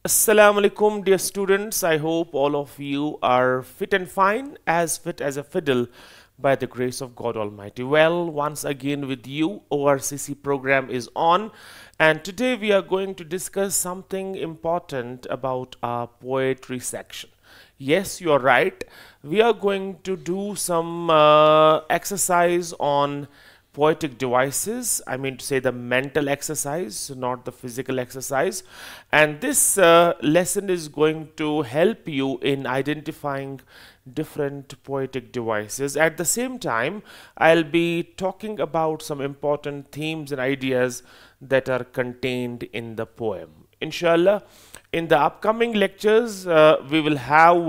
Assalamu alaikum, dear students. I hope all of you are fit and fine, as fit as a fiddle by the grace of God Almighty. Well, once again with you, ORCC program is on, and today we are going to discuss something important about our poetry section. Yes, you're right. We are going to do some exercise on poetic devices. I mean to say the mental exercise, not the physical exercise. And this lesson is going to help you in identifying different poetic devices. At the same time, I'll be talking about some important themes and ideas that are contained in the poem. Inshallah, in the upcoming lectures, we will have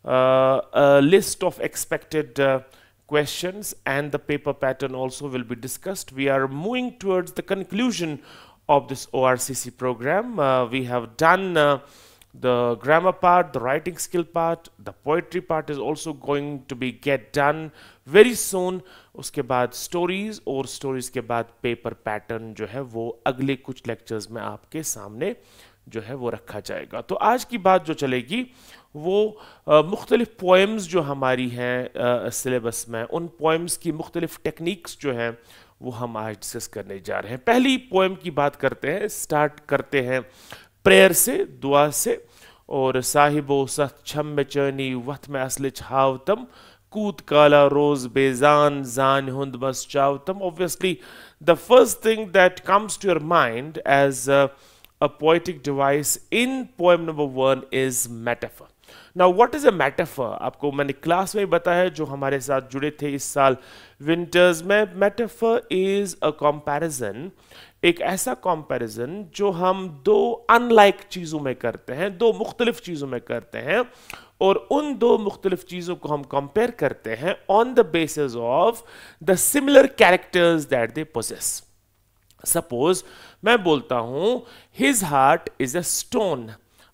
a list of expected questions, and the paper pattern also will be discussed. We are moving towards the conclusion of this ORCC program. We have done the grammar part, the writing skill part, the poetry part is also going to be get done very soon. उसके बाद stories और stories के बाद paper pattern जो है वो अगले कुछ lectures में आपके सामने जो है वो रखा जाएगा. तो आज की बात जो चलेगी वो मुख्तलिफ पोएम्स जो हमारी हैं सिलेबस में, उन पोएम्स की मुख्तलिफ टेक्निक्स जो हैं वो हम आज डिस्कस करने जा रहे हैं. पहली पोएम की बात करते हैं, स्टार्ट करते हैं प्रेयर से, दुआ से. और साहिबो सत छम में चर्नी वत में असले छावतम कूद काला रोज बेजान जान हुंद बस चावतम. Obviously, the first thing that comes to your mind as a poetic device in poem number 1 is metaphor. Now, what is a metaphor? आपको मैंने क्लास में बताया, जो हमारे साथ जुड़े थे इस साल विंटर्स में. metaphor is a comparison, एक ऐसा comparison जो हम दो unlike चीज़ों में करते हैं, दो मुख्तलिफ चीज़ों में करते हैं, और उन दो मुख्तलिफ चीज़ों को हम कंपेयर करते हैं on the basis of the similar characters that they possess. Suppose मैं बोलता हूं his heart is a stone.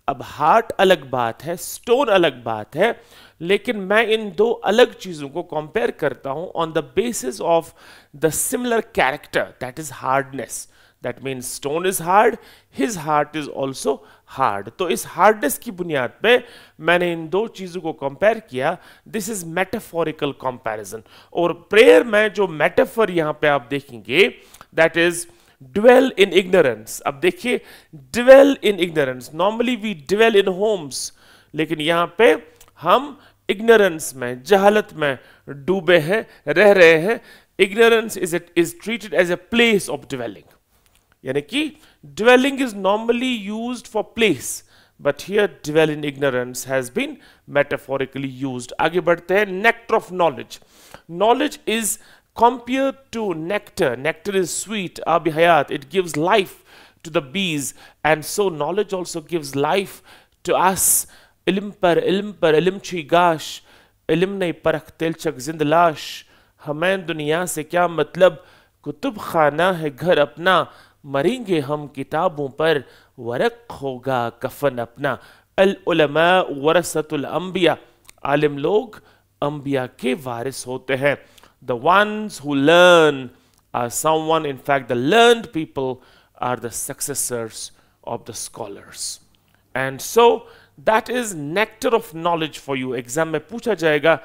अब हार्ट अलग बात है, स्टोन अलग बात है, लेकिन मैं इन दो अलग चीजों को कंपेयर करता हूं on the basis of the similar character, that is hardness. That means stone is hard, his heart is also hard. तो इस हार्डनेस की बुनियाद पे मैंने इन दो चीजों को कंपेयर किया. This is metaphorical comparison. और प्रेयर में जो मेटाफर यहां पे आप देखेंगे, that is dwell in ignorance. अब देखिए, dwell in ignorance, normally we dwell in homes, लेकिन यहां पे हम ignorance में, जहालत में डूबे हैं, रह रहे हैं. ignorance is treated as a place of dwelling. यानी कि dwelling is normally used for place, but here dwell in ignorance has been metaphorically used. आगे बढ़ते हैं. nectar of knowledge. knowledge is compared to nectar. Nectar is sweet, abi hayat, it gives life to the bees, and so knowledge also gives life to us. ilm par ilm chi gash, ilm nahi parakh tilchak zind lash. हमें दुनिया से क्या मतलब, कुतुब खाना है घर अपना, मरेंगे हम किताबों पर, वरक होगा कफन अपना. अल उलमा वरसतुल अंबिया. आलिम लोग अंबिया के वारिस होते हैं. The ones who learn are someone, in fact, the learned people are the successors of the scholars. And so, that is nectar of knowledge for you. Exam में पूछा जाएगा,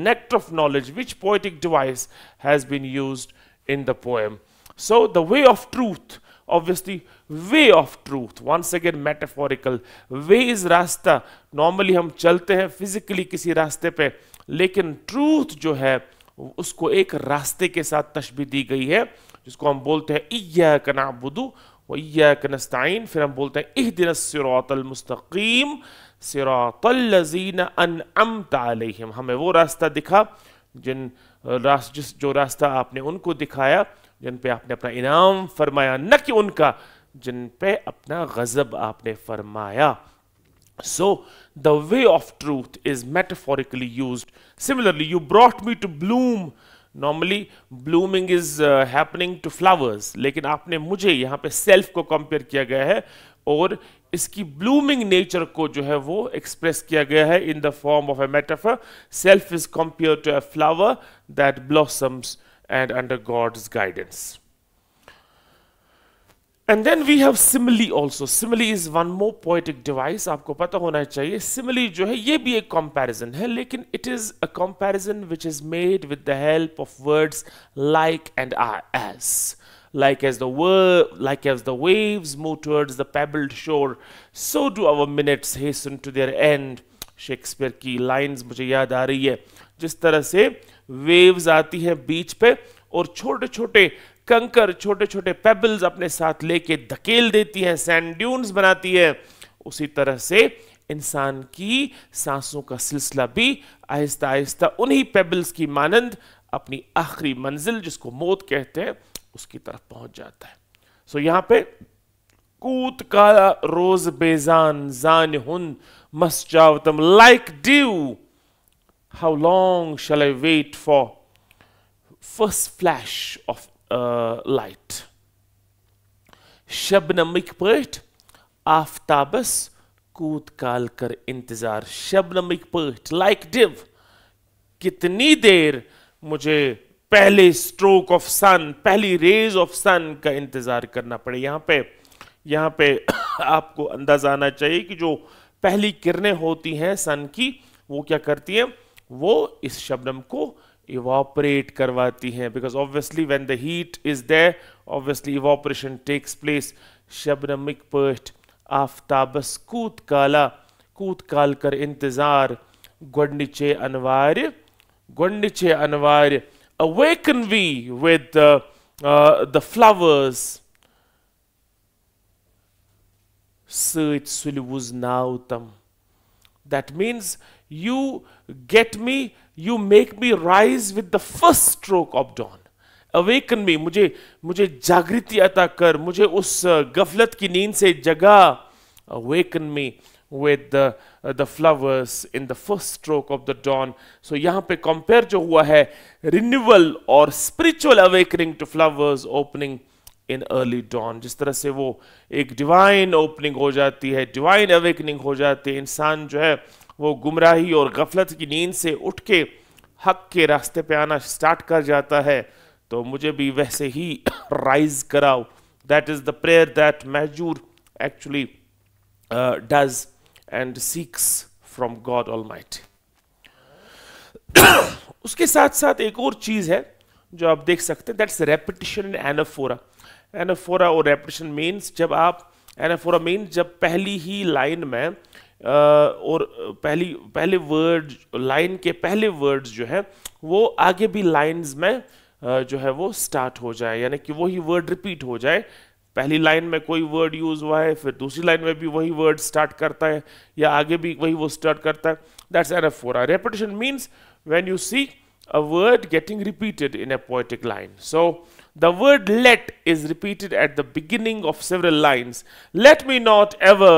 nectar of knowledge, which poetic device has been used in the poem? So, the way of truth, obviously, way of truth, once again metaphorical. Way is रास्ता. Normally हम चलते हैं physically किसी रास्ते पे, लेकिन truth जो है उसको एक रास्ते के साथ तशबीह दी गई है, जिसको हम बोलते हैं इय्याक नअबुदु व इय्याक नस्तईन. फिर हम बोलते हैं इहदिनस सिरातल मुस्तकीम सिरातल लज़ीना अनअमता अलैहिम. हमें वो रास्ता दिखा जो रास्ता आपने उनको दिखाया, जिन पे आपने अपना इनाम फरमाया, न कि उनका जिन पे अपना गजब आपने फरमाया. So, the way of truth is metaphorically used. Similarly, you brought me to bloom. Normally, blooming is happening to flowers. लेकिन आपने मुझे यहाँ पे self को compare किया गया है, और इसकी blooming nature को जो है वो express किया गया है in the form of a metaphor. Self is compared to a flower that blossoms and under God's guidance. And then we have simile also. Simile is one more poetic device. आपको पता होना चाहिए simile जो है ये भी एक comparison है, लेकिन it is a comparison which is made with the help of words like and as. Like as the waves move towards the pebbled shore, so do our minutes hasten to their end. Shakespeare की lines मुझे याद आ रही है, जिस तरह से waves आती हैं बीच पे और छोटे छोटे कंकर, छोटे छोटे पेबल्स अपने साथ लेके धकेल देती हैं, सैंड ड्यून्स बनाती है, उसी तरह से इंसान की सांसों का सिलसिला भी आहिस्ता आहिस्ता उन्हीं पेबल्स की मानंद अपनी आखिरी मंजिल जिसको मौत कहते हैं उसकी तरफ पहुंच जाता है. सो यहां पे कूत का रोज बेजान जान हुन मस्जावतम like dew, how long shall I wait for first flash of light. शबनमिक पट आफ्ताबस कूद काल कर इंतजार. शबनमिक पट लाइक डिव, कितनी देर मुझे पहले स्ट्रोक ऑफ सन, पहली रेज ऑफ सन का इंतजार करना पड़े. यहाँ पे आपको अंदाजा आना चाहिए कि जो पहली किरणें होती हैं सन की, वो क्या करती हैं, वो इस शबनम को evaporate करवाती हैं, because obviously when the heat is there, obviously evaporation takes place. शबनमिक पट आफ्ताबस कूद काल कर इंतजार, गुंडिचे अनवार awaken we with the flowers. Sët sulvuz nautam. That means you get me, you make me rise with the first stroke of dawn. Awaken me, मुझे जागृति अता कर, मुझे उस गफलत की नींद से जगा. Awaken me with the flowers in the first stroke of the dawn. So यहाँ पे compare जो हुआ है renewal और spiritual awakening to flowers opening in early dawn. जिस तरह से वो एक divine opening हो जाती है, divine awakening हो जाती है, इंसान जो है वो गुमराही और गफलत की नींद से उठ के हक के रास्ते पे आना स्टार्ट कर जाता है. तो मुझे भी वैसे ही राइज कराओ. That is the prayer that Mahjoor actually does and seeks from God almighty. उसके साथ साथ एक और चीज है जो आप देख सकते हैं, that's repetition in anaphora. Anaphora और रेपिटिशन मीन्स एनाफोरा मीन्स जब पहली ही लाइन में और पहले वर्ड, लाइन के पहले वर्ड्स जो है वो आगे भी लाइंस में जो है वो स्टार्ट हो जाए, यानी कि वही वर्ड रिपीट हो जाए. पहली लाइन में कोई वर्ड यूज हुआ है, फिर दूसरी लाइन में भी वही वर्ड स्टार्ट करता है, या आगे भी वही वो स्टार्ट करता है. That's anaphora. Repetition means when you see a word getting repeated in a poetic line. So the word let is repeated at the beginning of several lines. Let me not ever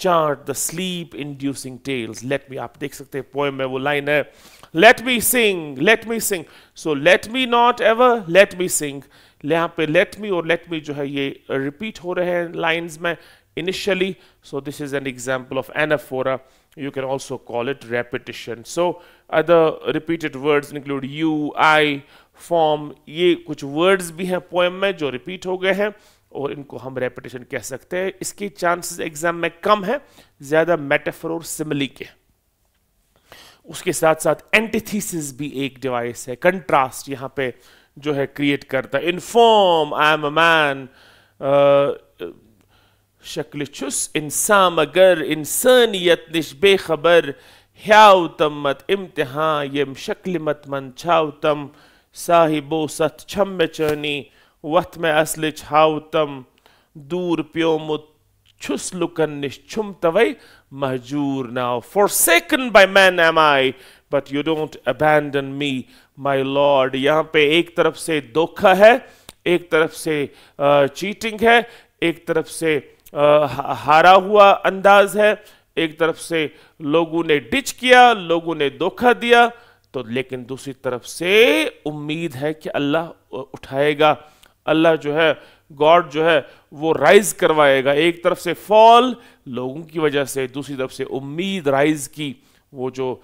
chant the sleep inducing tales. Let me, आप देख सकते हैं poem में वो line है, let me sing. So let me not ever, let me sing. यहाँ पे let me और let me जो है ये repeat हो रहे हैं lines में initially. So this is an example of anaphora. You can also call it repetition. So other repeated words include you, I, form. ये कुछ words भी हैं poem में जो repeat हो गए हैं और इनको हम repetition कह सकते हैं. इसके chances एग्जाम में कम है, ज़्यादा metaphor और simile के. उसके साथ साथ antithesis भी एक डिवाइस है, contrast यहाँ पे जो है क्रिएट करता है. inform, I am a man. शक्ल चुस इंसान मगर इंसानियत निश बेखबर, ह्याव तमत इम्तिहान यम शक्ल मत मन छाव तम, साहिबो सत छम में चनी वत में असल छाव तम, दूर प्यो मुत छुस लुकन निश छुम तवई महजूर नाउ. Forsaken by man am I, but you don't abandon me, my Lord. यहाँ पे एक तरफ से धोखा है, एक तरफ से चीटिंग है, एक तरफ से हारा हुआ अंदाज है, एक तरफ से लोगों ने डिच किया, लोगों ने धोखा दिया, तो लेकिन दूसरी तरफ से उम्मीद है कि अल्लाह उठाएगा, अल्लाह जो है, गॉड जो है वो राइज करवाएगा. एक तरफ से फॉल लोगों की वजह से, दूसरी तरफ से उम्मीद राइज की. वो जो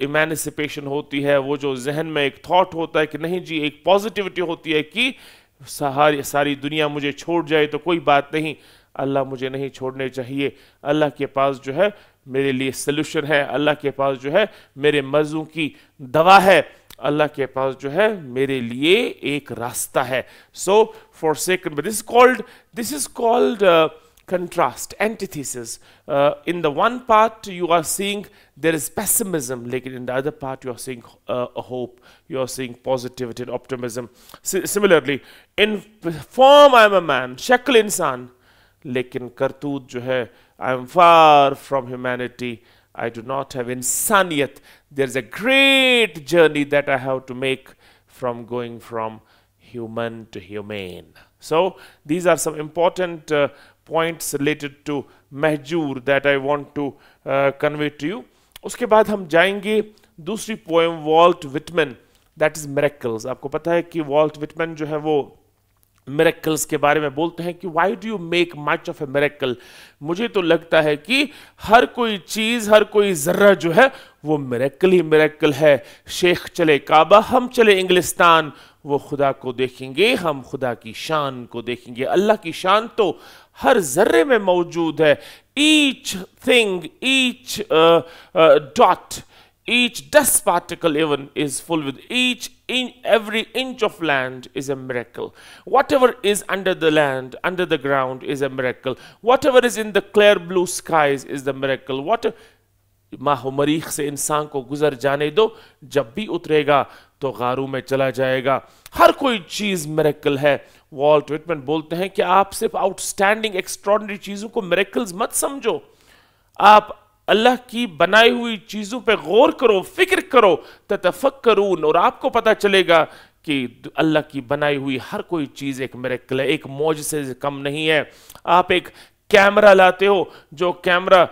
इमेंसिपेशन होती है, वो जो जहन में एक थॉट होता है कि नहीं जी, एक पॉजिटिविटी होती है कि सारी दुनिया मुझे छोड़ जाए तो कोई बात नहीं, अल्लाह मुझे नहीं छोड़ने चाहिए। अल्लाह के पास जो है मेरे लिए सल्यूशन है, अल्लाह के पास जो है मेरे मर्जों की दवा है, अल्लाह के पास जो है मेरे लिए एक रास्ता है। सो forsaken, but this is called contrast, antithesis. In the one part you are seeing there is pessimism, lekin in the other part you are seeing a hope, you are seeing positivity and optimism. Similarly, in form I am a man, shakl insan, lekin kartoot jo hai, I am far from humanity, I do not have insaniyat. There is a great journey that I have to make from going from human to humane. So these are some important points related to Mahjoor that I want to convey to you. उसके बाद हम जाएंगे दूसरी poem Walt Whitman, that is miracles. आपको पता है कि Walt Whitman जो है वो मिरेकल्स के बारे में बोलते हैं कि why do you make much of A miracle. मुझे तो लगता है कि हर कोई चीज, हर कोई जर्रा जो है वो मिरेकल ही मिरेकल है। शेख चले काबा, हम चले इंग्लिस्तान, वो खुदा को देखेंगे, हम खुदा की शान को देखेंगे। अल्लाह की शान तो हर जर्रे में मौजूद है। Each thing, each dot, each dust particle even is full with every inch of land is a miracle. Whatever is under the land, under the ground is a miracle. Whatever is in the clear blue skies is the miracle. माहो मरीख से इंसान को गुजर जाने दो, जब भी उतरेगा तो गारू में चला जाएगा। हर कोई चीज मिरेकल है। वॉल्ट विटमैन बोलते हैं कि आप सिर्फ आउटस्टैंडिंग एक्स्ट्रॉर्डिनरी चीजों को मिरेकल्स मत समझो, आप अल्लाह की बनाई हुई चीजों पे गौर करो, फिक्र करो, ततफक्करून, और आपको पता चलेगा कि अल्लाह की बनाई हुई हर कोई चीज एक मिरेकल है, एक मौजज़े से कम नहीं है। आप एक कैमरा लाते हो, जो कैमरा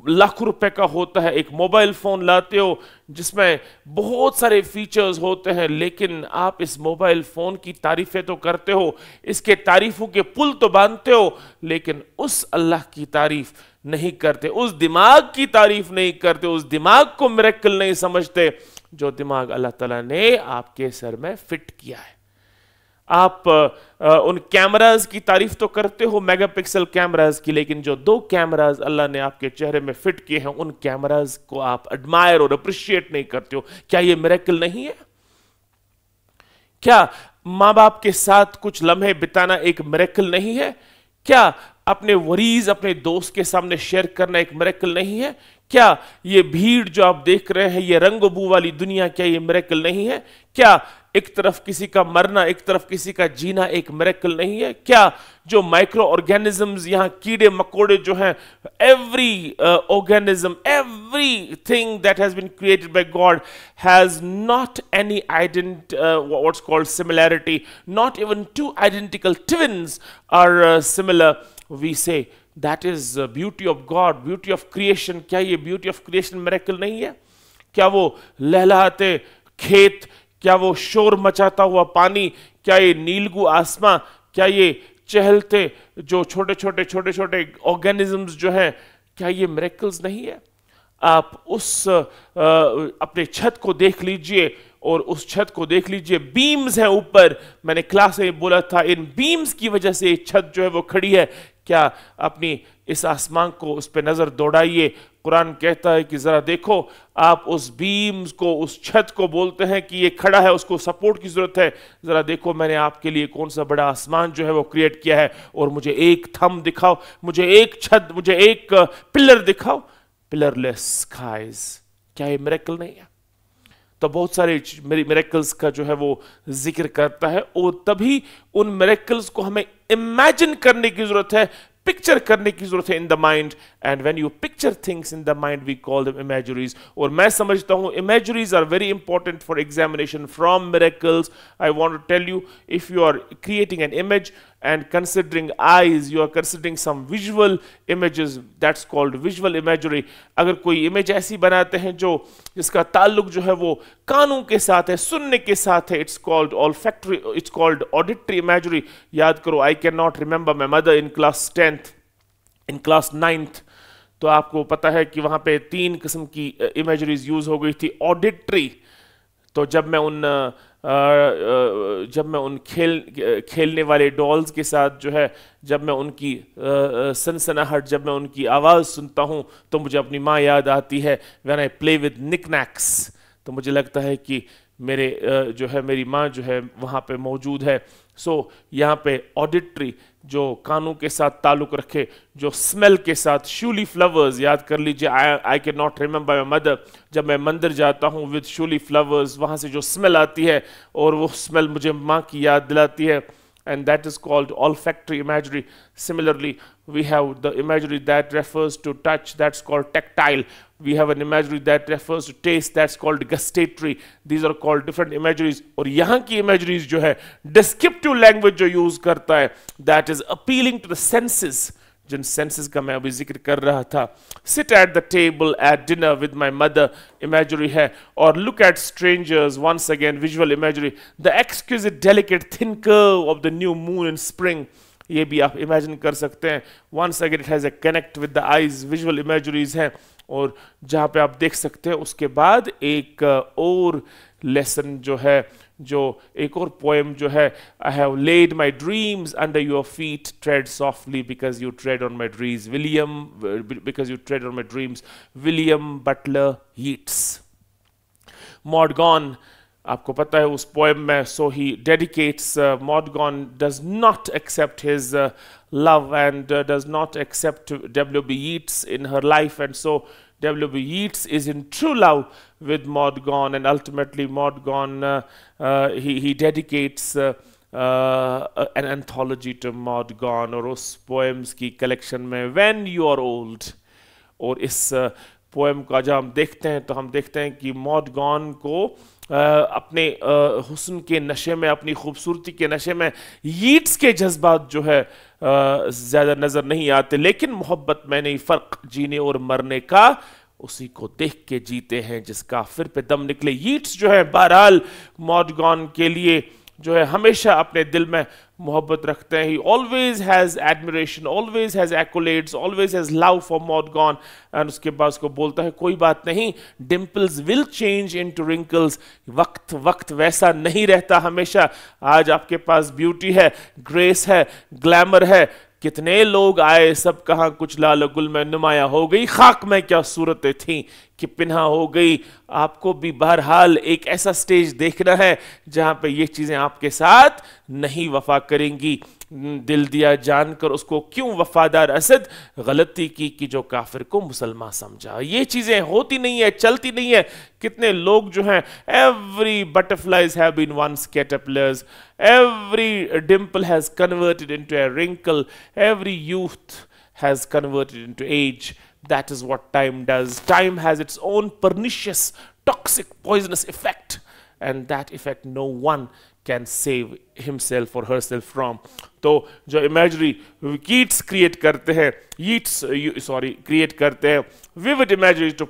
लाखों रुपए का होता है, एक मोबाइल फोन लाते हो जिसमें बहुत सारे फीचर्स होते हैं, लेकिन आप इस मोबाइल फोन की तारीफें तो करते हो, इसके तारीफों के पुल तो बांधते हो, लेकिन उस अल्लाह की तारीफ नहीं करते, उस दिमाग की तारीफ नहीं करते, उस दिमाग को मिरेकल नहीं समझते जो दिमाग अल्लाह ताला ने आपके सर में फिट किया है। आप उन कैमरास की तारीफ तो करते हो, मेगापिक्सल कैमरास की, लेकिन जो 2 कैमरास अल्लाह ने आपके चेहरे में फिट किए हैं, उन कैमरास को आप एडमायर और अप्रिशिएट नहीं करते हो। क्या ये मिरेकल नहीं है? क्या माँ बाप के साथ कुछ लम्हे बिताना एक मिरेकल नहीं है? क्या अपने वरीज अपने दोस्त के सामने शेयर करना एक मिरेकल नहीं है? क्या ये भीड़ जो आप देख रहे हैं, ये रंग बू वाली दुनिया, क्या ये मिरेकल नहीं है? क्या एक तरफ किसी का मरना, एक तरफ किसी का जीना एक मिरेकल नहीं है? क्या जो माइक्रो ऑर्गेनिजम्स, यहाँ कीड़े मकोड़े जो हैं, every organism, everything that has been created by God has not any what's called similarity, not even 2 identical twins are similar. We say that is beauty of God, beauty of creation. क्या ये beauty of creation miracle नहीं है? क्या वो लहलहाते खेत, क्या वो शोर मचाता हुआ पानी, क्या ये नीलगू आसमां, क्या ये चहलते जो छोटे छोटे ऑर्गेनिजम्स जो हैं, क्या ये मिरेकल्स नहीं है? आप उस अपने छत को देख लीजिए, और उस छत को देख लीजिए, बीम्स हैं ऊपर। मैंने क्लास में बोला था, इन बीम्स की वजह से ये छत जो है वो खड़ी है। क्या अपनी इस आसमान को, उस पर नजर दौड़ाइए। कुरान कहता है कि जरा देखो, आप उस बीम्स को, उस छत को बोलते हैं कि ये खड़ा है, उसको सपोर्ट की जरूरत है। जरा देखो मैंने आपके लिए कौन सा बड़ा आसमान जो है वो क्रिएट किया है, और मुझे एक थंब दिखाओ, मुझे एक छत, मुझे एक पिलर दिखाओ। पिलरलेस स्काइज, क्या ये मिरेकल नहीं है? तो बहुत सारे मिरेकल्स का जो है वो जिक्र करता है, और तभी उन मिरेकल्स को हमें इमेजिन करने की जरूरत है, पिक्चर करने की जरूरत है in the mind. And when you picture things in the mind we call them imageries. और मैं समझता हूं imageries are very important for examination from miracles. I want to tell you, if you are creating an image and considering eyes, you are considering some visual images, that's called visual imagery. अगर कोई image ऐसी बनाते हैं जो जिसका ताल्लुक जो है वो कानों के साथ है, सुनने के साथ है, it's called olfactory, it's called auditory imagery. याद करो, I cannot remember my mother in class 10th, in class 9th, तो आपको पता है कि वहाँ पे 3 किस्म की इमेजरीज यूज हो गई थी। ऑडिटरी, तो जब मैं उन जब मैं उन खेलने वाले डॉल्स के साथ जो है, जब मैं उनकी सनसनाहट, जब मैं उनकी आवाज़ सुनता हूँ तो मुझे अपनी माँ याद आती है। व्हेन आई प्ले विद निकनैक्स, तो मुझे लगता है कि मेरे जो है मेरी माँ जो है वहाँ पे मौजूद है। सो यहाँ पे ऑडिटरी जो कानों के साथ ताल्लुक़ रखे, जो स्मेल के साथ, शूली फ्लावर्स याद कर लीजिए। आई can not remember my mother, जब मैं मंदिर जाता हूँ विद शूली फ्लावर्स, वहाँ से जो स्मेल आती है और वो स्मेल मुझे माँ की याद दिलाती है, and that is called olfactory imagery. Similarly, we have the imagery that refers to touch, that's called tactile. We have an imagery that refers to taste, that's called gustatory. These are called different imageries. और यहाँ की imageries जो है descriptive language जो use करता है, that is appealing to the senses, जिन senses का मैं अभी जिक्र कर रहा था। Sit at the table at dinner with my mother, imagery है। और look at strangers, once again visual imagery. The exquisite delicate thin curve of the new moon in spring, ये भी आप इमेजिन कर सकते हैं। Once again it has a connect with the eyes, visual imageries हैं। और जहाँ पे आप देख सकते हैं उसके बाद एक और लेसन जो है, जो एक और पोएम जो है, I have laid my dreams under your feet, tread softly because you tread on my dreams, because you tread on my dreams, William Butler Yeats. Maud Gonne, आपको पता है उस पोएम में, so he dedicates, Maud Gonne does not accept his love and does not accept W.B. Yeats in her life, and so W.B. Yeats is in true love with Maud Gonne, and ultimately Maud Gonne, he dedicates an anthology to Maud Gonne, और उस poems की collection में When You Are Old, और इस poem का जब हम देखते हैं तो हम देखते हैं कि मॉड गॉन को अपने हुस्न के नशे में, अपनी खूबसूरती के नशे में यीट्स के जज्बात जो है ज़्यादा नज़र नहीं आते, लेकिन मोहब्बत में नहीं, फ़र्क जीने और मरने का उसी को देख के जीते हैं जिसका फिर पे दम निकले। यीट्स जो है बहरहाल मॉड गॉन के लिए जो है हमेशा अपने दिल में मोहब्बत रखते हैं। He always has admiration, always has accolades, always has love for Maud Gonne, and उसके बाद उसको बोलता है कोई बात नहीं, dimples will change into wrinkles, वक्त वक्त वैसा नहीं रहता हमेशा। आज आपके पास ब्यूटी है, ग्रेस है, ग्लैमर है, कितने लोग आए सब कहाँ कुछ लाल गुल में नुमाया हो गई, खाक में क्या सूरतें थीं कि पिन्हा हो गई। आपको भी बहरहाल एक ऐसा स्टेज देखना है जहाँ पे ये चीज़ें आपके साथ नहीं वफा करेंगी। दिल दिया जानकर उसको क्यों वफादार असद गलती की कि जो काफिर को मुसलमान समझा। ये चीज़ें होती नहीं है, चलती नहीं है। कितने लोग जो हैं, every butterflies have been once caterpillars, every dimple has converted into a wrinkle, every youth has converted into age. That is what time does. Time has its own pernicious, toxic, poisonous effect, and that effect no one can save himself or herself from. तो जो imagery Yeats create करते हैं, create करते हैं vivid imagery to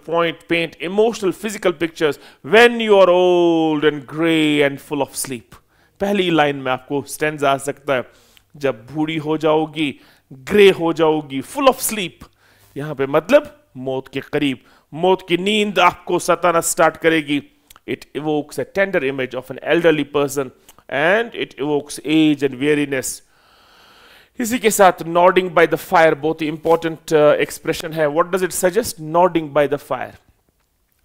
paint emotional, physical pictures when you are old and grey and full of sleep. पहली line में आपको stanza आ सकता है, जब बूढ़ी हो जाओगी, ग्रे हो जाओगी, फुल ऑफ स्लीप। यहाँ पे मतलब मौत के करीब, मौत की नींद आपको सताना स्टार्ट करेगी। It evokes a tender image of an elderly person and it evokes age and weariness. इसी के साथ नॉडिंग बाय द फायर बहुत ही इंपॉर्टेंट एक्सप्रेशन है। What does it suggest? Nodding by the fire,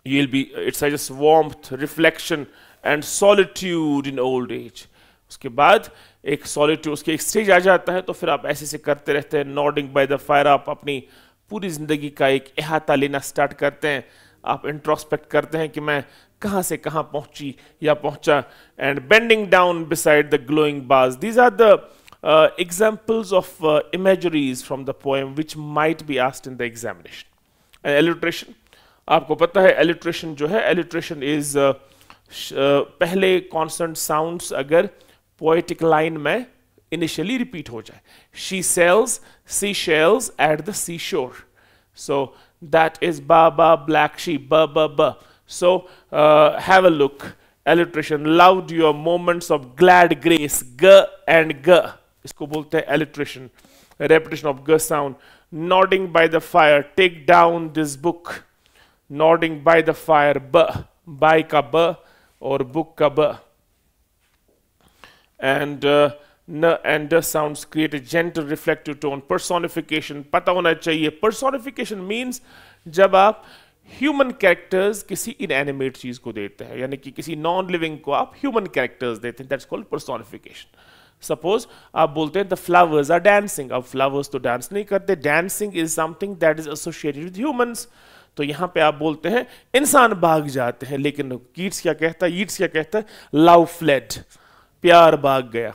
it suggest warmth, reflection and solitude in old age. उसके बाद एक solitude, उसके एक स्टेज आ जाता है तो फिर आप ऐसे से करते रहते हैं। नॉडिंग बाय द फायर, आप अपनी पूरी जिंदगी का एक अहाता लेना स्टार्ट करते हैं। आप इंट्रोस्पेक्ट करते हैं कि मैं कहाँ से कहाँ पहुंची या पहुंचा। And bending down beside the glowing bars, these are the examples of imageries from the poem which might be asked in the examination. And alliteration, आपको पता है एलिट्रेशन जो है, एलिट्रेशन इज पहले कॉन्सोनेंट साउंड्स अगर पोएटिक लाइन में initially repeat हो जाए। She sells sea shells at the sea shore, so that is बा बा black sheep, b b b. So have a look, alliteration, loud your moments of glad grace, g and g, इसको बोलते हैं alliteration. Repetition of g sound. Nodding by the fire, take down this book, nodding by the fire, b, by का b और book का ब। and न and the sounds create a gentle reflective tone. Personification पता होना चाहिए. Personification means जब आप ह्यूमन कैरेक्टर्स किसी इनएनिमेट चीज को देते हैं, यानी कि किसी नॉन लिविंग को आप ह्यूमन कैरेक्टर्स देते हैं, दैट्स कॉल्ड पर्सोनिफिकेशन. सपोज आप बोलते हैं द फ्लावर्स आर डांसिंग. अब फ्लावर्स तो डांस नहीं करते. Dancing is something that is associated with humans. तो यहां पे आप बोलते हैं इंसान भाग जाते हैं, लेकिन कीट्स क्या कहता है, यीट्स क्या कहता है, लव फ्लेड, प्यार भाग गया.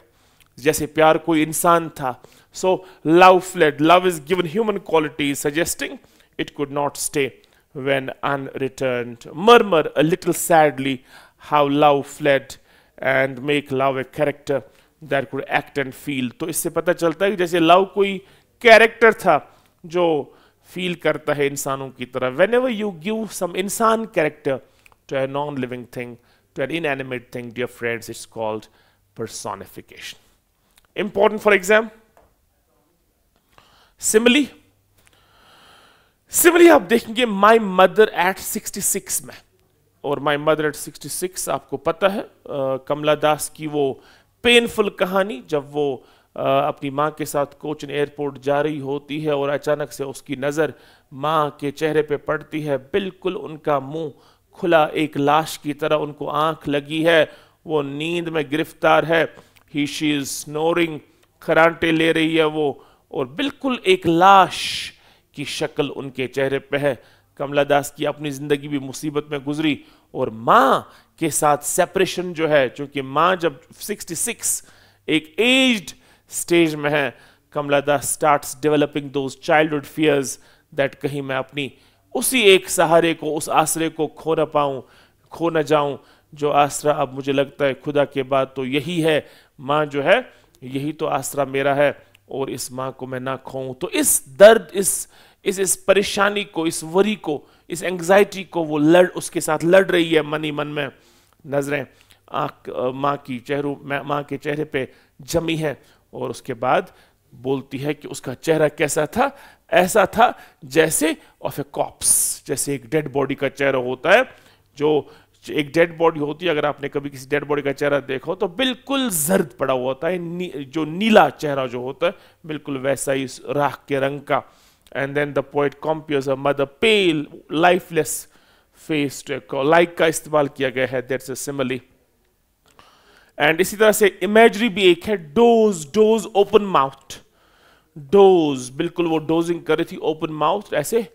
जैसे प्यार कोई इंसान था. So love fled, love is given human qualities suggesting it could not stay when unreturned. Murmur a little sadly how love fled and make love a character that could act and feel. तो इससे पता चलता है कि जैसे love कोई character था जो फील करता है इंसानों की तरह. Whenever you give some इंसान character to a non-living thing, to an inanimate thing, dear friends, it's called personification. Important for exam. Simile. Simile आप देखेंगे माई मदर एट 66 में, और माई मदर एट 66 आपको पता है कमला दास की वो पेनफुल कहानी, जब वो अपनी माँ के साथ कोचिन एयरपोर्ट जा रही होती है और अचानक से उसकी नज़र माँ के चेहरे पे पड़ती है. बिल्कुल उनका मुंह खुला, एक लाश की तरह उनको आंख लगी है, वो नींद में गिरफ्तार है. ही शी इज स्नोरिंग, खरांटे ले रही है वो, और बिल्कुल एक लाश की शक्ल उनके चेहरे पे है. कमला दास की अपनी जिंदगी भी मुसीबत में गुजरी, और माँ के साथ सेपरेशन जो है, क्योंकि माँ जब 66 एक एज्ड स्टेज में है, Kamala Das starts developing those childhood fears that कहीं मैं अपनी उसी एक सहारे को, उस आसरे को खो न पाऊं, खो न जाऊं, जो आसरा अब मुझे लगता है खुदा के बाद तो यही है. माँ जो है यही तो आसरा मेरा है, और इस माँ को मैं ना खोऊं. तो इस दर्द, इस परेशानी को, इस वरी को, इस एंग्जाइटी को वो उसके साथ लड़ रही है मन ही मन में. नजरें माँ की माँ के चेहरे पे जमी है, और उसके बाद बोलती है कि उसका चेहरा कैसा था. ऐसा था जैसे ऑफ ए कॉप्स, जैसे एक डेड बॉडी का चेहरा होता है. जो एक डेड बॉडी होती है, अगर आपने कभी किसी डेड बॉडी का चेहरा देखा हो तो बिल्कुल जर्द पड़ा हुआ होता है, जो नीला चेहरा जो होता है बिल्कुल वैसा ही राख के रंग का. And then the poet compares a mother pale lifeless face to like का इस्तेमाल किया गया है, दैट्स अ सिमिली. एंड इसी तरह से इमेजरी भी एक है, dose, dose open mouth. Dose, बिल्कुल वो डोजिंग कर रही थी, ओपन माउथ, ऐसे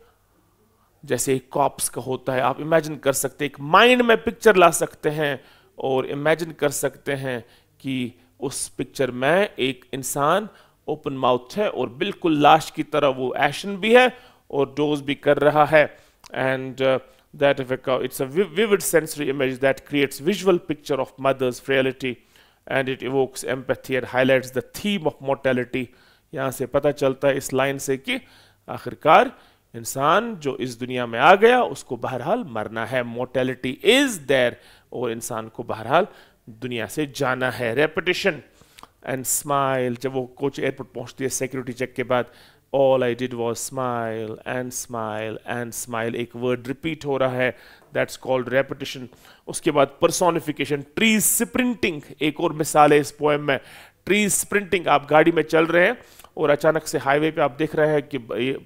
जैसे एक कॉप्स का होता है. आप इमेजिन कर सकते हैं, एक माइंड में पिक्चर ला सकते हैं और इमेजिन कर सकते हैं कि उस पिक्चर में एक इंसान ओपन माउथ है और बिल्कुल लाश की तरह वो एक्शन भी है और डोज भी कर रहा है. And that it's a vivid sensory image that creates visual picture of mother's frailty, and it evokes empathy and highlights the theme of mortality. यहाँ से पता चलता है इस लाइन से कि आखिरकार इंसान जो इस दुनिया में आ गया उसको बहरहाल मरना है, मोर्टेलिटी इज देयर, और इंसान को बहरहाल दुनिया से जाना है. Repetition and smile. जब वो कोच एयरपोर्ट पहुंचती है सिक्योरिटी चेक के बाद, all I did was smile and smile and smile, एक वर्ड रिपीट हो रहा है, that's called repetition. उसके बाद personification, trees sprinting, एक और मिसाल है इस पोएम में. trees sprinting, आप गाड़ी में चल रहे हैं और अचानक से हाईवे पे आप देख रहे हैं कि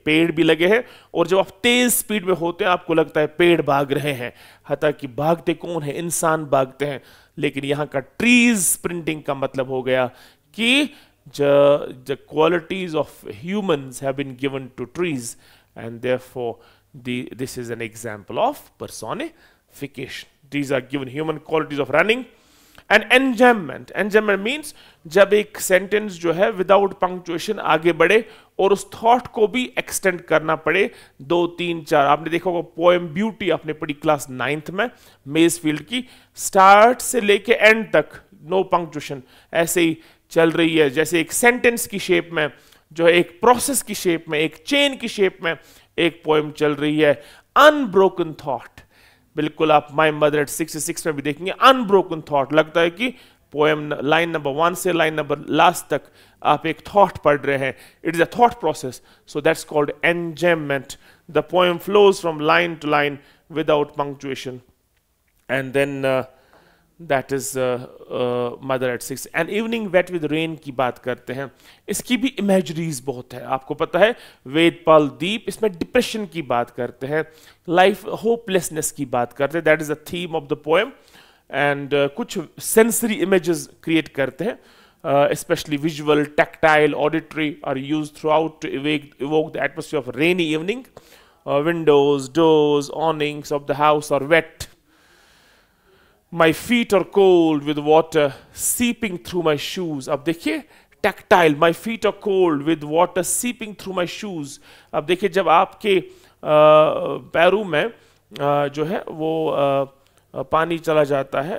पेड़ भी लगे हैं, और जब आप तेज स्पीड में होते हैं आपको लगता है पेड़ भाग रहे हैं, हालांकि भागते कौन है, इंसान भागते हैं. लेकिन यहाँ का ट्रीज स्प्रिंटिंग का मतलब हो गया कि the qualities of humans have been given to trees, and therefore this is an example of personification. These are given human qualities of running. And enjambment. Enjambment means जब एक सेंटेंस जो है without punctuation आगे बढ़े और उस thought को भी एक्सटेंड करना पड़े, 2, 3, 4. आपने देखा होगा पोएम ब्यूटी, आपने पढ़ी क्लास 9th में मेजफील्ड की, स्टार्ट से लेके एंड तक नो पंक्चुएशन ऐसे ही चल रही है, जैसे एक सेंटेंस की शेप में, जो है एक प्रोसेस की शेप में, एक चेन की शेप में एक पोएम चल रही है. अनब्रोकन थॉट, बिल्कुल आप माय मदर एट 66 में भी देखेंगे अनब्रोकन थॉट. लगता है कि पोएम लाइन नंबर 1 से लाइन नंबर लास्ट तक आप एक थॉट पढ़ रहे हैं. It is a thought process, so that's called enjambment. The poem flows from line to line without punctuation. And then that is mother at 6. And evening wet with rain की बात करते हैं, इसकी भी इमेजरीज बहुत है, आपको पता है. वेदपाल दीप, इसमें डिप्रेशन की बात करते हैं, लाइफ होपलेसनेस की बात करते हैं, that is the theme of the poem. And कुछ सेंसरी इमेजेस क्रिएट करते हैं, especially visual, tactile, auditory are used throughout to evoke the atmosphere of a rainy evening. Windows, doors, awnings of the house are wet. My feet are cold with water seeping through my shoes. अब देखिए tactile, my feet are cold with water seeping through my shoes. अब देखिए जब आपके पैरों में जो है वो पानी चला जाता है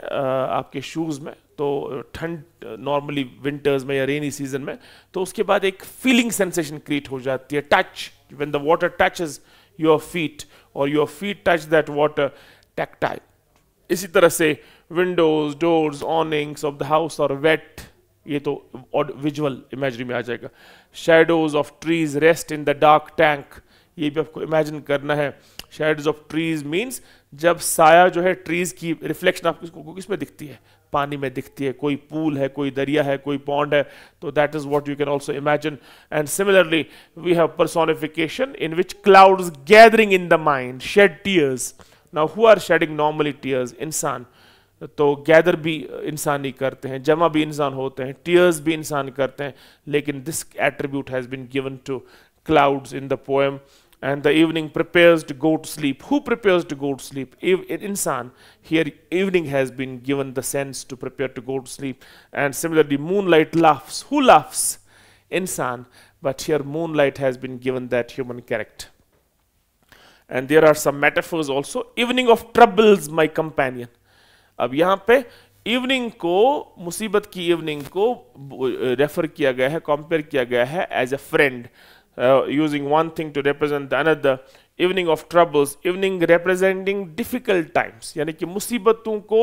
आपके शूज़ में, तो ठंड नॉर्मली विंटर्स में या रेनी सीजन में, तो उसके बाद एक फीलिंग सेंसेशन क्रिएट हो जाती है. Touch, when the water touches your feet और your feet touch that water, tactile. इसी तरह से windows, doors, awnings of the house और वेट, ये तो विजुअल इमेजरी में आ जाएगा. Shadows of trees rest in the dark tank, ये भी आपको इमेजिन करना है. शेड्स ऑफ ट्रीज मीन्स जब साया जो है ट्रीज की रिफ्लेक्शन आपको किसमें दिखती है, पानी में दिखती है, कोई पूल है, कोई दरिया है, कोई पॉन्ड है, तो that is what you can also imagine. And similarly we have personification in which clouds gathering in the mind shed tears. Now who are shedding normally tears? इंसान. तो गैदर भी इंसान ही करते हैं, जमा भी इंसान होते हैं, टीयर्स भी इंसान करते हैं, लेकिन this attribute has been given to clouds in the poem. And the evening prepares to go to sleep. Who prepares to go to sleep? Insan. Here evening has been given the sense to prepare to go to sleep. And similarly moonlight laughs. Who laughs? Insan. But here moonlight has been given that human character. And there are some metaphors also. Evening of troubles, my companion. अब यहाँ पे evening को, मुसीबत की evening को refer किया गया है, कंपेयर किया गया है as a friend. Using one thing to represent the another. Evening of troubles, evening representing difficult times, यानी कि मुसीबतों को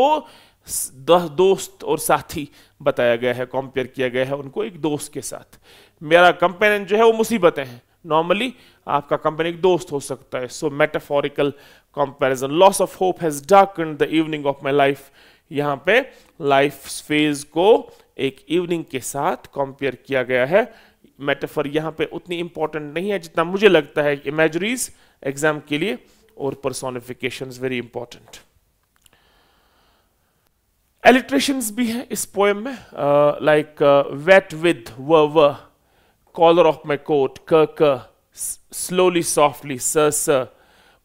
दोस्त और साथी बताया गया है, कंपेयर किया गया है उनको एक दोस्त के साथ. मेरा कंपेनियन जो है वो मुसीबतें हैं, नॉर्मली आपका कंपेनियन एक दोस्त हो सकता है. So metaphorical comparison. Loss of hope has darkened the evening of my life. यहाँ पे लाइफ फेज को एक इवनिंग के साथ कंपेयर किया गया है. मेटाफर यहाँ पे उतनी इंपॉर्टेंट नहीं है जितना मुझे लगता है इमेजरीज एग्जाम के लिए, और पर्सोनिफिकेशंस वेरी इंपॉर्टेंट. एलिट्रेशंस भी हैं इस पोएम में, लाइक वेट विद व, कॉलर ऑफ माई कोट क, स्लोली सॉफ्टली स,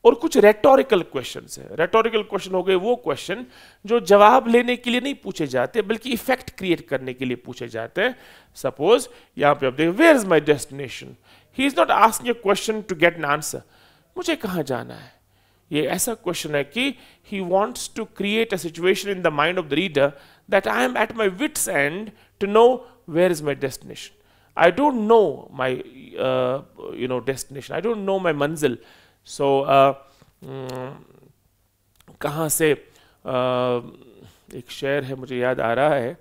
और कुछ रेटोरिकल क्वेश्चंस है. रेटोरिकल क्वेश्चन हो गए वो क्वेश्चन जो जवाब लेने के लिए नहीं पूछे जाते बल्कि इफेक्ट क्रिएट करने के लिए पूछे जाते हैं. सपोज यहाँ पे आप देखिए, where is my destination. He is not asking a question to get an answer, मुझे कहाँ जाना है. ये ऐसा क्वेश्चन है कि he wants to create a situation in the mind of the reader that I am at my wits end to know where is my destination. I don't know my destination, I don't know my मंजिल. So कहाँ से एक शेर है मुझे याद आ रहा है,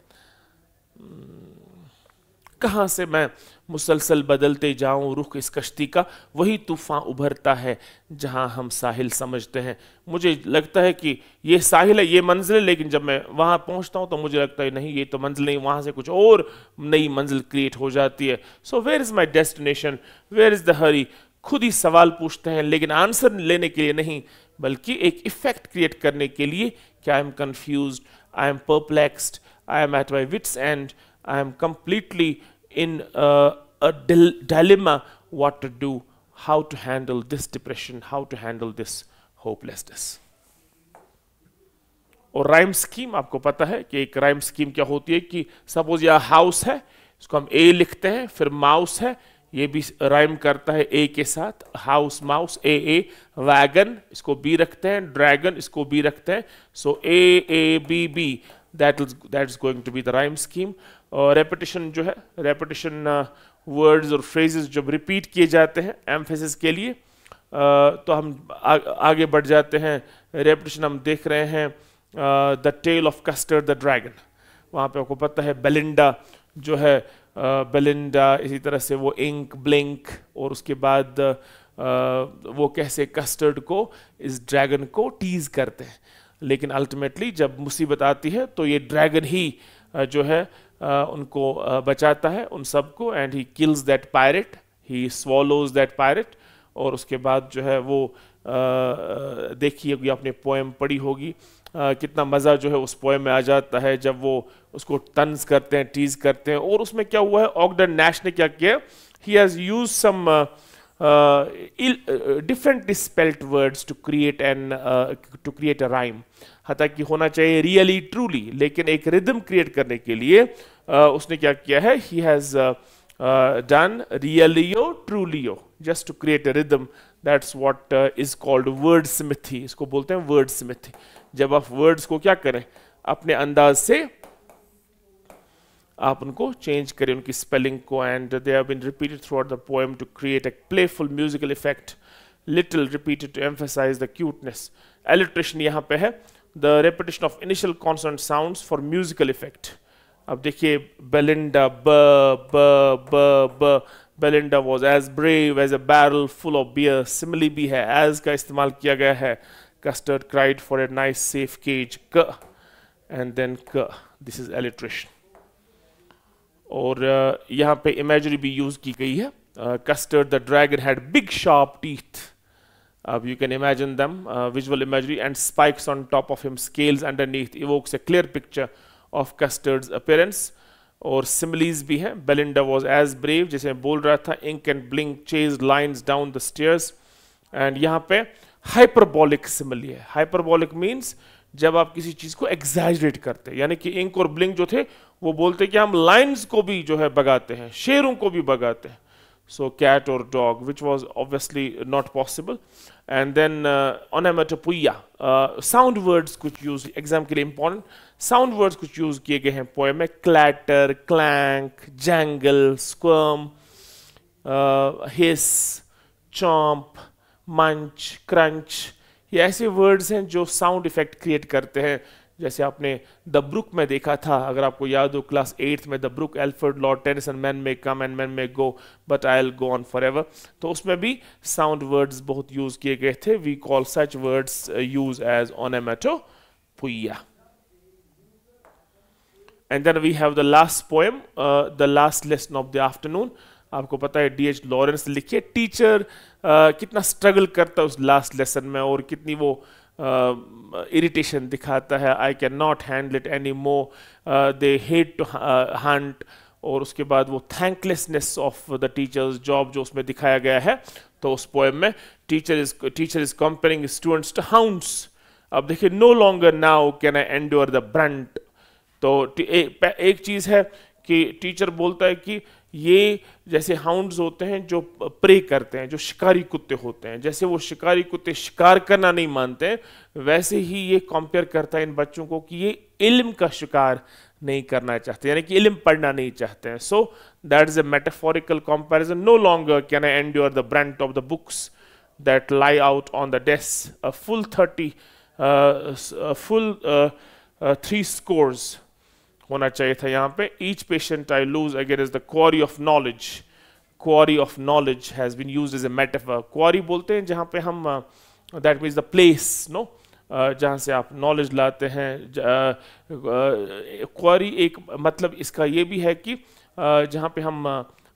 कहाँ से मैं मुसलसल बदलते जाऊं रुख इस कश्ती का, वही तूफान उभरता है जहां हम साहिल समझते हैं. मुझे लगता है कि ये साहिल है, ये मंजिल है, लेकिन जब मैं वहां पहुंचता हूं तो मुझे लगता है नहीं ये तो मंजिल नहीं, वहां से कुछ और नई मंजिल क्रिएट हो जाती है. So where is my destination, where is the hurry. खुद ही सवाल पूछते हैं लेकिन आंसर लेने के लिए नहीं, बल्कि एक इफेक्ट क्रिएट करने के लिए कि I am confused, I am perplexed, I am at my wits end, I am completely in a dilemma, what to do, how to handle this depression, how to handle this hopelessness. और rhyme scheme आपको पता है कि एक rhyme scheme क्या होती है कि सपोज यह हाउस है, इसको हम ए लिखते हैं, फिर माउस है, ये भी राइम करता है ए के साथ, house mouse A A. Wagon इसको बी रखते हैं, ड्रैगन इसको बी रखते हैं. So A A B B, that is going to be the rhyme scheme. Repetition जो है, रेपिटेशन वर्ड्स और फ्रेजेस जब रिपीट किए जाते हैं एम्फेसिस के लिए, तो हम आगे बढ़ जाते हैं. रेपिटेशन हम देख रहे हैं the tale of custard the dragon, वहाँ पे आपको पता है बेलिंडा जो है, बेलिंडा, इसी तरह से वो इंक ब्लिंक, और उसके बाद वो कैसे कस्टर्ड को, इस ड्रैगन को टीज करते हैं. लेकिन अल्टीमेटली जब मुसीबत आती है तो ये ड्रैगन ही जो है उनको बचाता है उन सबको, and he kills that pirate, he swallows that pirate. और उसके बाद जो है वो देखी होगी आपने, पोएम पढ़ी होगी, कितना मज़ा जो है उस पोएम में आ जाता है जब वो उसको तंज करते हैं, टीज करते हैं। और उसमें क्या हुआ है, ऑगडन नैश ने क्या किया, he has use some differently spelt words to create a rhyme। हता कि होना चाहिए really truly, लेकिन एक रिदम क्रिएट करने के लिए उसने क्या किया है, he has done realio trulio just to create a rhythm। that's what is called wordsmithy। इसको बोलते हैं wordsmithy। जब आप words को क्या करें, अपने अंदाज से आप उनको चेंज करें, उनकी स्पेलिंग को, and they have been repeated throughout the poem to create a playful musical effect, little repeated to emphasize the cuteness. Alliteration यहाँ पे है, the repetition of initial consonant sounds for musical effect. अब देखिए, Belinda b b b b, Belinda was as brave as a barrel full of beer. Simile भी है, as का इस्तेमाल किया गया है। Custard cried for a nice safe cage, k, and then k, this is alliteration. और यहाँ पे इमेजरी भी यूज की गई है। Custard the dragon had big sharp teeth. अब you can imagine them, visual imagery, and spikes on top of him, scales underneath, evokes a clear picture of Custard's appearance. और similes भी हैं, Belinda was as brave, जैसे मैं बोल रहा था, ink and blink chase lions down the stairs. And यहाँ पे हाइपरबॉलिक सिमिली है। हाइपरबॉलिक मीन्स जब आप किसी चीज को एग्जैजरेट करते हैं, यानी कि इंक और ब्लिंक जो थे वो बोलते कि हम लाइन्स को भी जो है भगाते हैं, शेरों को भी भगाते हैं। सो कैट और dog, which was obviously not possible. And then onomatopoeia, sound words कुछ यूज, एग्जाम के लिए इंपॉर्टेंट साउंड वर्ड्स कुछ यूज किए गए हैं पोएम में। Clatter, clank, jangle, squirm, hiss, chomp, munch, crunch, ये ऐसे वर्ड्स हैं जो साउंड इफेक्ट क्रिएट करते हैं। जैसे आपने द ब्रुक में देखा था, अगर आपको याद हो क्लास 8th में, the brook, Alfred Lord Tennyson, men may come and men may go but I will go on forever. तो उसमें भी साउंड वर्ड्स बहुत यूज किए गए थे। We call such words use as onomatopoeia. And then we have the last poem, the last lesson of the afternoon. आपको पता है डी.एच. लॉरेंस लिखिए, टीचर कितना स्ट्रगल करता है उस लास्ट लेसन में, और कितनी वो इरिटेशन दिखाता है। I can not handle it any more, they hate to hunt. और उसके बाद वो thanklessness of the teacher's job जो उसमें दिखाया गया है। तो उस पोएम में teacher is comparing students to hounds. अब देखिए, no longer now can I endure the brunt. तो एक चीज है कि टीचर बोलता है कि ये जैसे हाउंड्स होते हैं जो प्रे करते हैं, जो शिकारी कुत्ते होते हैं, जैसे वो शिकारी कुत्ते शिकार करना नहीं मानते हैं, वैसे ही ये कंपेयर करता है इन बच्चों को कि ये इल्म का शिकार नहीं करना चाहते, यानी कि इल्म पढ़ना नहीं चाहते हैं। So that is a metaphorical comparison. No longer can I endure the brunt of the books that lie out on the desk. Full 3 scores होना चाहिए था यहाँ पे। Each patient I lose again is the quarry of knowledge. Quarry of knowledge has been used as a metaphor. Quarry बोलते हैं जहाँ पे हम, that means the place, no, जहाँ से आप नॉलेज लाते हैं। क्वारी एक मतलब इसका ये भी है कि जहाँ पे हम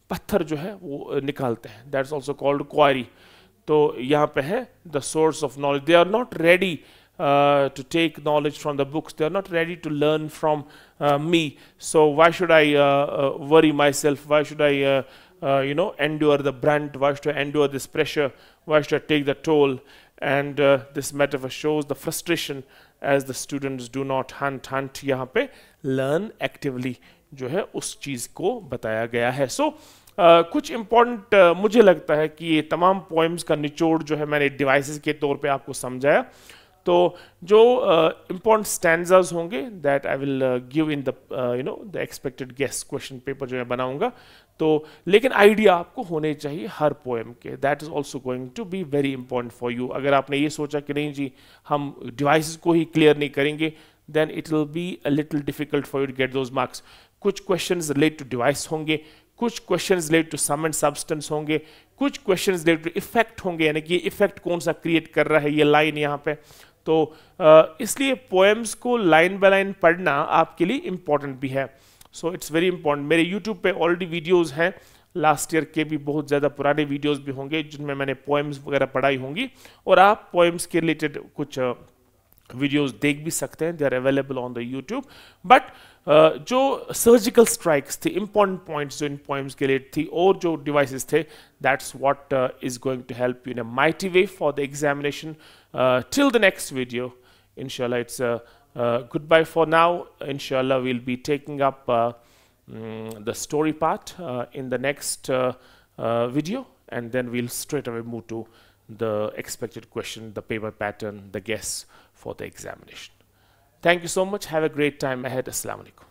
पत्थर जो है वो निकालते हैं, दैट्स ऑल्सो कॉल्ड क्वारी। तो यहाँ पे है the source of knowledge. They are not ready to take knowledge from the books. They are not ready to learn from me. So why should I worry myself? Why should I endure the brunt? Why should I endure this pressure? Why should I take the toll? And this metaphor shows the frustration as the students do not hunt. यहाँ पे learn actively जो है उस चीज को बताया गया है। So कुछ इम्पॉर्टेंट मुझे लगता है कि ये तमाम पोएम्स का निचोड़ जो है मैंने डिवाइसेस के तौर पे आपको समझाया। तो जो इम्पॉर्टेंट स्टैंजाज होंगे that I will give in the the expected guess question paper जो मैं बनाऊंगा। तो लेकिन आइडिया आपको होने चाहिए हर पोएम के। That is also going to be very important for you. अगर आपने ये सोचा कि नहीं जी हम डिवाइसेस को ही क्लियर नहीं करेंगे, then it will be a little difficult for you to get those marks. कुछ क्वेश्चंस रिलेट टू डिवाइस होंगे, कुछ questions relate to sum and substance होंगे, कुछ क्वेश्चंस रिलेट टू इफेक्ट होंगे, यानी कि इफेक्ट कौन सा क्रिएट कर रहा है ये लाइन यहाँ पे। तो इसलिए पोएम्स को लाइन बाय लाइन पढ़ना आपके लिए इम्पॉर्टेंट भी है. So it's very important. मेरे यूट्यूब पे ऑलरेडी वीडियोज़ हैं, लास्ट ईयर के भी बहुत ज़्यादा पुराने वीडियोज़ भी होंगे जिनमें मैंने पोएम्स वगैरह पढ़ाई होंगी, और आप पोएम्स के रिलेटेड कुछ वीडियोस देख भी सकते हैं. They are available on the YouTube. But जो सर्जिकल स्ट्राइक्स थी, इंपॉर्टेंट पॉइंट्स जो इन पोएम्स के लिए थी, और जो डिवाइसेस थे, that's what is going to help you in a mighty way for the examination. Till the next video, inshallah, it's goodbye for now. Inshallah, we'll be taking up the story part in the next video, and then we'll straight away move to the expected question, the paper pattern, the guess for the examination. Thank you so much. Have a great time ahead. Assalamu alaikum.